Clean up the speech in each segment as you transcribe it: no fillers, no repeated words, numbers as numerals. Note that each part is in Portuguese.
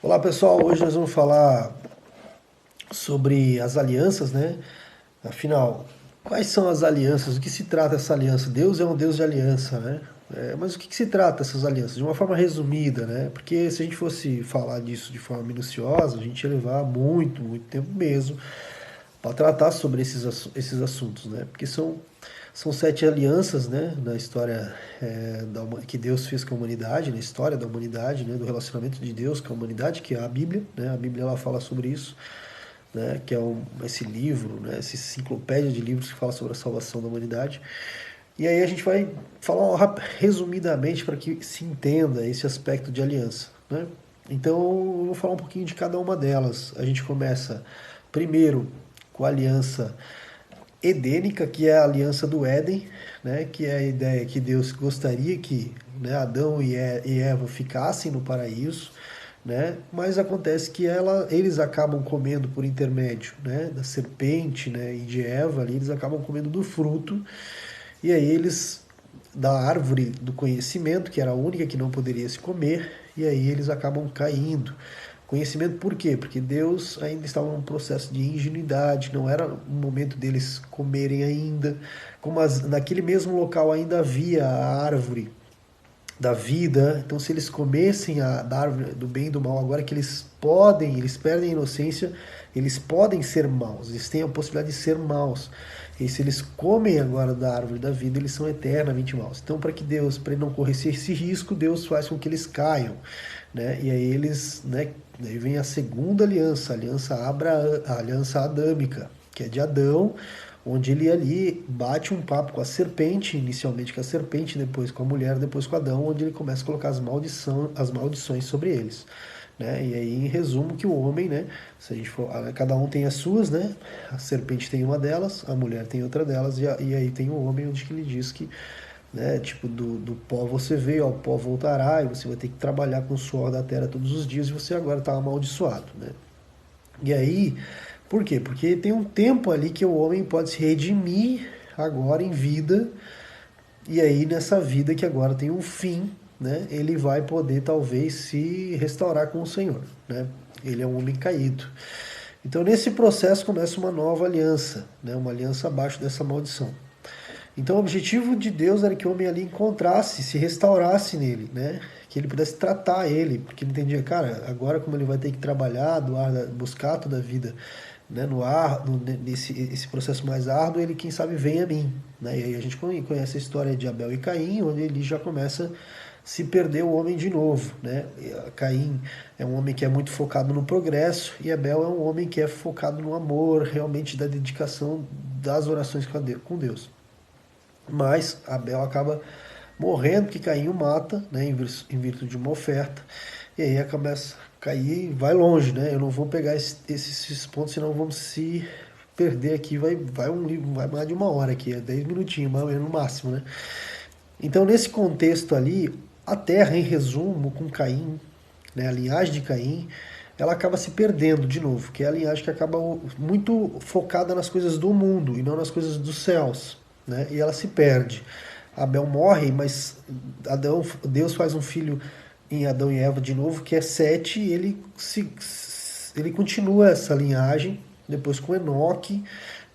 Olá pessoal, hoje nós vamos falar sobre as alianças, né? Afinal, quais são as alianças? Do que se trata essa aliança? Deus é um Deus de aliança, né? Mas o que se trata essas alianças? De uma forma resumida, né? Porque se a gente fosse falar disso de forma minuciosa, a gente ia levar muito, muito tempo mesmo para tratar sobre esses assuntos, né? Porque são sete alianças, né? Na história que Deus fez com a humanidade, na história da humanidade, né? Do relacionamento de Deus com a humanidade, que é a Bíblia, né? A Bíblia ela fala sobre isso, né? Que é esse livro, né? Essa enciclopédia de livros que fala sobre a salvação da humanidade. E aí a gente vai falar resumidamente para que se entenda esse aspecto de aliança, né? Então eu vou falar um pouquinho de cada uma delas. A gente começa primeiro com a aliança edênica, que é a aliança do Éden, né? Que é a ideia que Deus gostaria que, né, Adão e Eva ficassem no paraíso, né? Mas acontece que eles acabam comendo por intermédio, né, da serpente, né, e de Eva, ali, eles acabam comendo do fruto, e aí eles da árvore do conhecimento, que era a única que não poderia se comer, e aí eles acabam caindo. Conhecimento por quê? Porque Deus ainda estava num processo de ingenuidade, não era o momento deles comerem ainda. Como naquele mesmo local ainda havia a árvore da vida, então se eles comessem da árvore do bem e do mal, agora que eles perdem a inocência, eles podem ser maus, eles têm a possibilidade de ser maus. E se eles comem agora da árvore da vida, eles são eternamente maus. Então, para ele não correr esse risco, Deus faz com que eles caiam, né? E aí eles, né? Daí vem a segunda aliança, a aliança adâmica, que é de Adão, onde ele ali bate um papo com a serpente, inicialmente com a serpente, depois com a mulher, depois com Adão, onde ele começa a colocar as maldições sobre eles. Né? E aí, em resumo, que o homem, né? Se a gente for, cada um tem as suas, né? A serpente tem uma delas, a mulher tem outra delas, e aí tem o homem onde que ele diz que, né? Tipo, do pó você veio, ao pó voltará, e você vai ter que trabalhar com o suor da terra todos os dias, e você agora está amaldiçoado, né? E aí, por quê? Porque tem um tempo ali que o homem pode se redimir agora em vida, e aí nessa vida que agora tem um fim, né, ele vai poder talvez se restaurar com o Senhor, né? Ele é um homem caído. Então nesse processo começa uma nova aliança, né, uma aliança abaixo dessa maldição. Então o objetivo de Deus era que o homem ali encontrasse, se restaurasse nele, né? Que ele pudesse tratar ele, porque ele entendia, cara, agora como ele vai ter que trabalhar, buscar toda a vida, né, nesse esse processo mais árduo, ele, quem sabe, vem a mim. Né? E aí a gente conhece a história de Abel e Caim, onde ele já começa a se perder o homem de novo. Né? Caim é um homem que é muito focado no progresso, e Abel é um homem que é focado no amor, realmente da dedicação das orações com Deus. Mas Abel acaba morrendo, que Caim o mata, né, em virtude de uma oferta, e aí começa a cair e vai longe, né? Eu não vou pegar esses pontos, senão vamos se perder aqui, vai um livro, vai mais de uma hora aqui, é 10 minutinhos, mais ou menos no máximo, né? Então, nesse contexto ali, a terra, em resumo, com Caim, né, a linhagem de Caim, ela acaba se perdendo de novo, que é a linhagem que acaba muito focada nas coisas do mundo e não nas coisas dos céus, né? E ela se perde. Abel morre, mas Deus faz um filho em Adão e Eva de novo, que é Sete, e ele continua essa linhagem, depois com Enoque,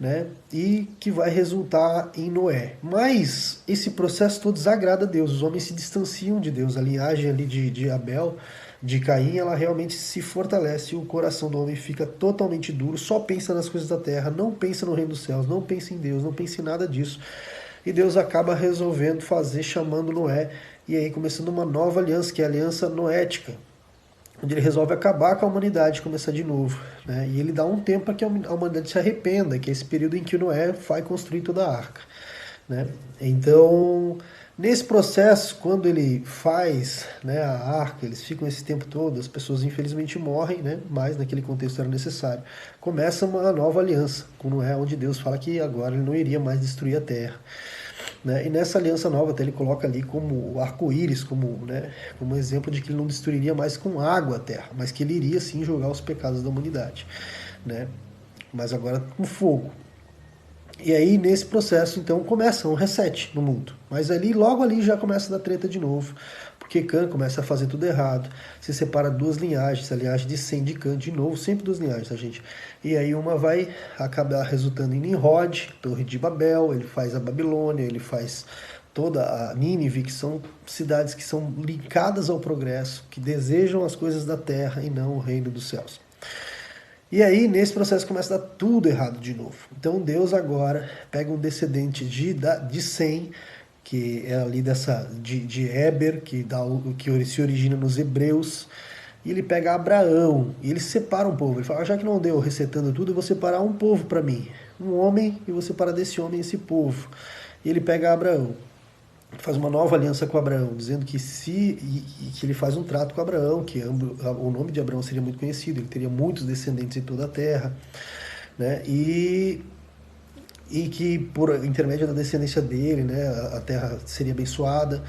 né? E que vai resultar em Noé. Mas esse processo todo desagrada a Deus, os homens se distanciam de Deus, a linhagem ali de Abel, de Caim, ela realmente se fortalece, e o coração do homem fica totalmente duro, só pensa nas coisas da terra, não pensa no reino dos céus, não pensa em Deus, não pensa em nada disso. E Deus acaba resolvendo fazer, chamando Noé, e aí começando uma nova aliança, que é a aliança noética, onde ele resolve acabar com a humanidade e começar de novo. Né? E ele dá um tempo para que a humanidade se arrependa, que é esse período em que Noé vai construir toda a arca. Né? Então, nesse processo, quando ele faz, né, a arca, eles ficam esse tempo todo, as pessoas infelizmente morrem, né, mas naquele contexto era necessário. Começa uma nova aliança com Noé, onde Deus fala que agora ele não iria mais destruir a terra. Né? E nessa aliança nova até ele coloca ali como o arco-íris, como, né, como exemplo de que ele não destruiria mais com água a terra, mas que ele iria sim jogar os pecados da humanidade. Né? Mas agora com fogo. E aí, nesse processo, então, começa um reset no mundo. Mas ali, logo ali, já começa a dar treta de novo. porque Cã começa a fazer tudo errado, se separa duas linhagens, a linhagem de Sem de Cã, de novo, sempre duas linhagens, tá, gente? E aí uma vai acabar resultando em Nimrod, Torre de Babel, ele faz a Babilônia, ele faz toda a Nínive, que são cidades que são linkadas ao progresso, que desejam as coisas da terra e não o reino dos céus. E aí, nesse processo, começa a dar tudo errado de novo. Então, Deus agora pega um descendente de Sem, que é ali de Éber, que se origina nos Hebreus, e ele pega Abraão, e ele separa um povo. Ele fala, já que não deu resetando tudo, eu vou separar um povo para mim. Um homem, e vou separar desse homem esse povo. E ele pega Abraão, faz uma nova aliança com Abraão, dizendo que que ele faz um trato com Abraão, que o nome de Abraão seria muito conhecido, ele teria muitos descendentes em toda a terra, né? E que por intermédio da descendência dele, né, a terra seria abençoada.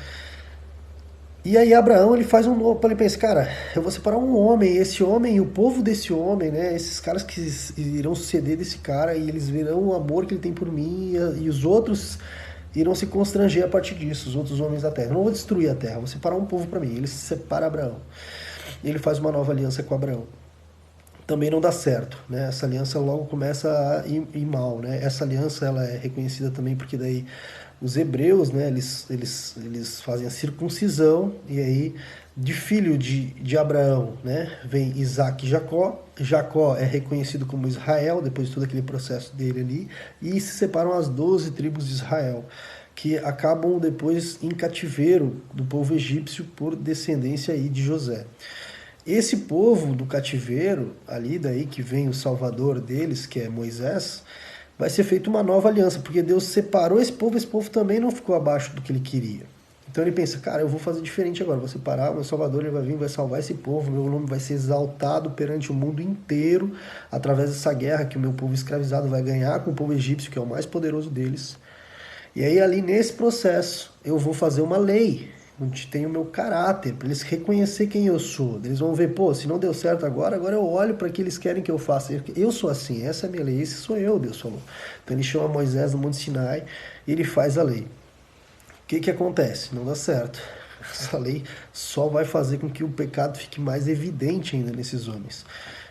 E aí Abraão, ele faz um novo, ele pensa, cara, eu vou separar um homem, esse homem e o povo desse homem, né, esses caras que irão suceder desse cara, e eles verão o amor que ele tem por mim, e os outros irão se constranger a partir disso, os outros homens da terra. Eu não vou destruir a terra, vou separar um povo para mim. Ele separa Abraão. Ele faz uma nova aliança com Abraão. Também não dá certo, né? Essa aliança logo começa a ir mal, né? Essa aliança ela é reconhecida também porque daí os hebreus, né? Eles fazem a circuncisão e aí de filho de Abraão, né? Vem Isaac e Jacó. Jacó é reconhecido como Israel depois de todo aquele processo dele ali e se separam as 12 tribos de Israel, que acabam depois em cativeiro do povo egípcio por descendência aí de José. Esse povo do cativeiro, ali daí que vem o salvador deles, que é Moisés, vai ser feita uma nova aliança, porque Deus separou esse povo também não ficou abaixo do que ele queria. Então ele pensa, cara, eu vou fazer diferente agora, vou separar, meu salvador ele vai vir, vai salvar esse povo, meu nome vai ser exaltado perante o mundo inteiro, através dessa guerra que o meu povo escravizado vai ganhar com o povo egípcio, que é o mais poderoso deles. E aí ali nesse processo, eu vou fazer uma lei, onde tem o meu caráter, para eles reconhecer quem eu sou. Eles vão ver, pô, se não deu certo agora eu olho para o que eles querem que eu faça. Eu sou assim, essa é a minha lei, esse sou eu, Deus falou. Então ele chama Moisés no Monte Sinai e ele faz a lei. O que acontece? Não dá certo. Essa lei só vai fazer com que o pecado fique mais evidente ainda nesses homens.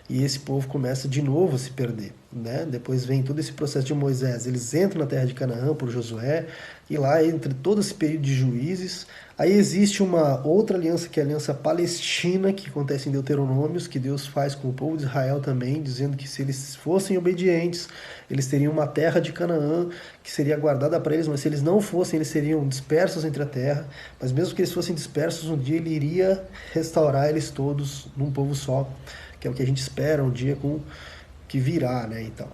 E esse povo começa de novo a se perder, né? Depois vem todo esse processo de Moisés, eles entram na terra de Canaã por Josué, e lá entre todo esse período de juízes, aí existe uma outra aliança, que é a aliança palestina, que acontece em Deuteronômios, que Deus faz com o povo de Israel também, dizendo que se eles fossem obedientes, eles teriam uma terra de Canaã, que seria guardada para eles, mas se eles não fossem, eles seriam dispersos entre a terra, mas mesmo que eles fossem dispersos, um dia ele iria restaurar eles todos num povo só, que é o que a gente espera um dia que virá, né? Então,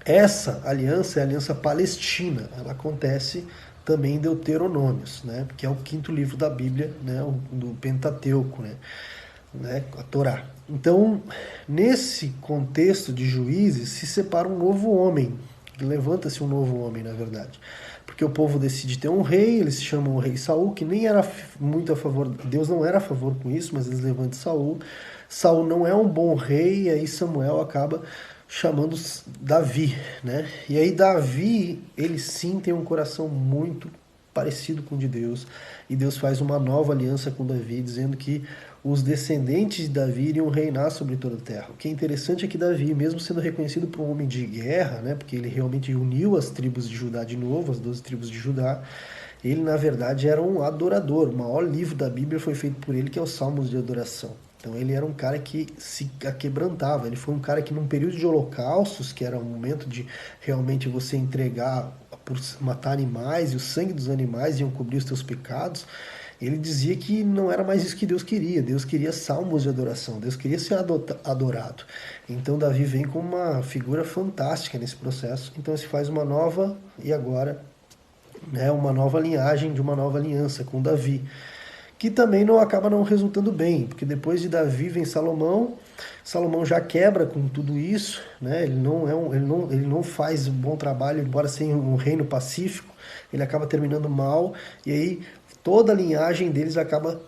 essa aliança é a aliança palestina. Ela acontece também em Deuteronômios, né? Que é o quinto livro da Bíblia, né? Do Pentateuco, né? A Torá. Então, nesse contexto de juízes, se separa um novo homem. Levanta-se um novo homem, na verdade. Porque o povo decide ter um rei, eles chamam o rei Saul, que nem era muito a favor, Deus não era a favor com isso, mas eles levantam Saul. Saul não é um bom rei, e aí Samuel acaba chamando Davi, né? E aí Davi, ele sim tem um coração muito parecido com o de Deus, e Deus faz uma nova aliança com Davi, dizendo que os descendentes de Davi iriam reinar sobre toda a terra. O que é interessante é que Davi, mesmo sendo reconhecido por um homem de guerra, né, porque ele realmente uniu as tribos de Judá de novo, as 12 tribos de Judá, ele na verdade era um adorador. O maior livro da Bíblia foi feito por ele, que é os Salmos de Adoração. Então ele era um cara que se aquebrantava, ele foi um cara que num período de holocaustos, que era um momento de realmente você entregar por matar animais, e o sangue dos animais iam cobrir os teus pecados, ele dizia que não era mais isso que Deus queria salmos de adoração, Deus queria ser adorado. Então Davi vem com uma figura fantástica nesse processo, então se faz uma nova, e agora, né, uma nova linhagem de uma nova aliança com Davi, que também não acaba não resultando bem, porque depois de Davi vem Salomão, Salomão já quebra com tudo isso, né? Ele não faz um bom trabalho, embora seja um reino pacífico, ele acaba terminando mal, e aí toda a linhagem deles acaba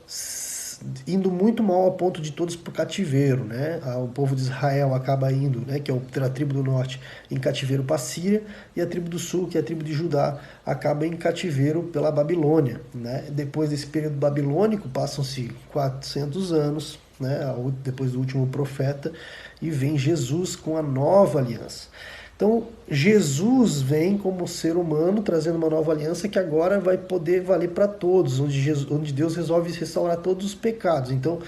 indo muito mal a ponto de todos para o cativeiro, né? O povo de Israel acaba indo, né, que é a tribo do norte, em cativeiro para a Síria, e a tribo do sul, que é a tribo de Judá, acaba em cativeiro pela Babilônia, né? Depois desse período babilônico, passam-se 400 anos, né, depois do último profeta, e vem Jesus com a nova aliança. Então, Jesus vem como ser humano, trazendo uma nova aliança que agora vai poder valer para todos, onde Deus resolve restaurar todos os pecados. Então,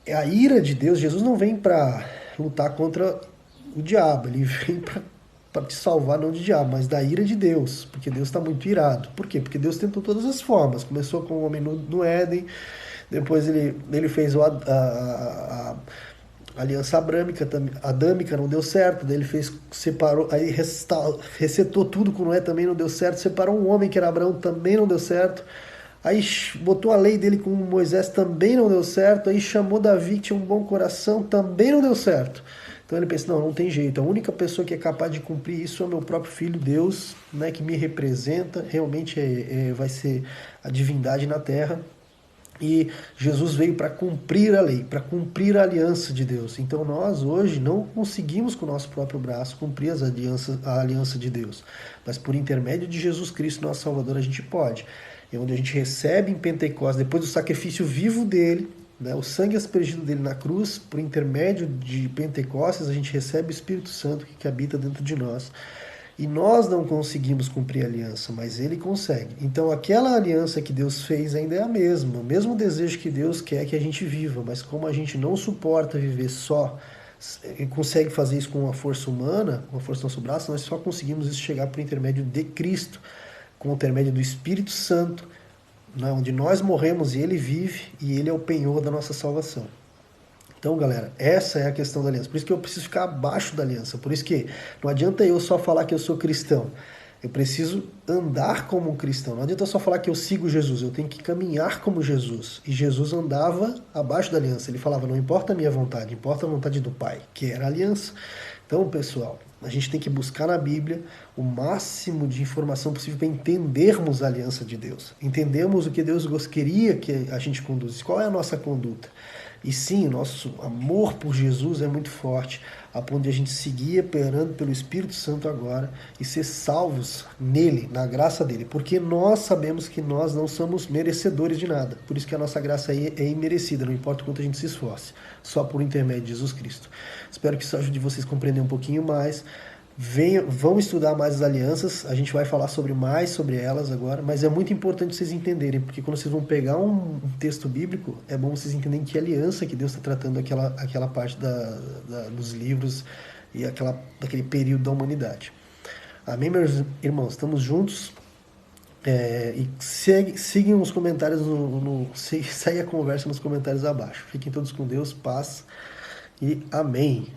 a ira de Deus, Jesus não vem para lutar contra o diabo, ele vem para te salvar, não de diabo, mas da ira de Deus, porque Deus está muito irado. Por quê? Porque Deus tentou todas as formas. Começou com o homem no Éden, depois ele fez a aliança adâmica não deu certo, daí ele separou, aí resetou tudo com Noé, também não deu certo, separou um homem que era Abraão, também não deu certo, aí botou a lei dele com Moisés, também não deu certo, aí chamou Davi, que tinha um bom coração, também não deu certo. Então ele pensa, não tem jeito, a única pessoa que é capaz de cumprir isso é o meu próprio Filho, Deus, né, que me representa, realmente vai ser a divindade na terra. E Jesus veio para cumprir a lei, para cumprir a aliança de Deus. Então nós hoje não conseguimos com o nosso próprio braço cumprir a aliança de Deus. Mas por intermédio de Jesus Cristo, nosso Salvador, a gente pode. É onde a gente recebe em Pentecostes, depois do sacrifício vivo dele, né, o sangue aspergido dele na cruz, por intermédio de Pentecostes, a gente recebe o Espírito Santo que habita dentro de nós. E nós não conseguimos cumprir a aliança, mas ele consegue. Então aquela aliança que Deus fez ainda é a mesma, o mesmo desejo que Deus quer que a gente viva, mas como a gente não suporta viver só, e consegue fazer isso com uma força humana, uma força no nosso braço, nós só conseguimos isso chegar por intermédio de Cristo, com o intermédio do Espírito Santo, onde nós morremos e ele vive, e ele é o penhor da nossa salvação. Então, galera, essa é a questão da aliança. Por isso que eu preciso ficar abaixo da aliança. Por isso que não adianta eu só falar que eu sou cristão. Eu preciso andar como um cristão. Não adianta eu só falar que eu sigo Jesus. Eu tenho que caminhar como Jesus. E Jesus andava abaixo da aliança. Ele falava, não importa a minha vontade, importa a vontade do Pai, que era a aliança. Então, pessoal, a gente tem que buscar na Bíblia o máximo de informação possível para entendermos a aliança de Deus. Entendermos o que Deus queria que a gente conduzisse. Qual é a nossa conduta? E sim, o nosso amor por Jesus é muito forte, a ponto de a gente seguir operando pelo Espírito Santo agora e ser salvos nele, na graça dele, porque nós sabemos que nós não somos merecedores de nada, por isso que a nossa graça é imerecida, não importa o quanto a gente se esforce, só por intermédio de Jesus Cristo. Espero que isso ajude vocês a compreender um pouquinho mais. Vamos estudar mais as alianças, a gente vai falar mais sobre elas agora, mas é muito importante vocês entenderem, porque quando vocês vão pegar um texto bíblico, é bom vocês entenderem que aliança que Deus está tratando aquela parte dos livros e daquele período da humanidade. Amém, meus irmãos? Estamos juntos. E sigam os comentários, segue a conversa nos comentários abaixo. Fiquem todos com Deus, paz e amém.